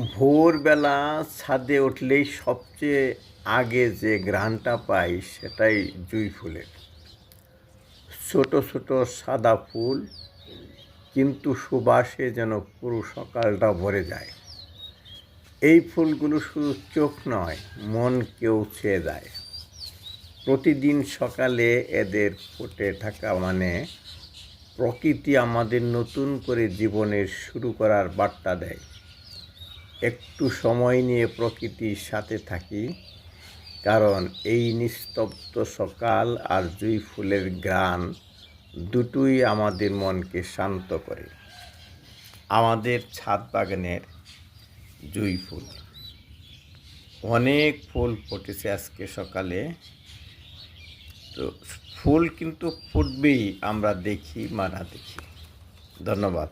ভোরবেলা ছাদে উঠলেই সবচেয়ে আগে যে ঘ্রাণটা পাই সেটাই জুঁই ফুলের। ছোট ছোট সাদা ফুল, কিন্তু সুবাসে যেন পুরো সকালটা ভরে যায়। এই ফুলগুলো শুধু চোখ নয়, মনকেও ছুঁয়ে যায়। প্রতিদিন সকালে এদের ফুটে থাকা মানে প্রকৃতি আমাদের নতুন করে জীবনের শুরু করার বার্তা দেয়। একটু সময় নিয়ে প্রকৃতির সাথে থাকি, কারণ এই নিস্তব্ধ সকাল আর জুঁই ফুলের ঘ্রাণ দুটোই আমাদের মনকে শান্ত করে। আমাদের ছাদ বাগানের জুঁই ফুল, অনেক ফুল ফুটেছে আজকে সকালে। তো ফুল কিন্তু ফুটবেই, আমরা দেখি বা না দেখি। ধন্যবাদ।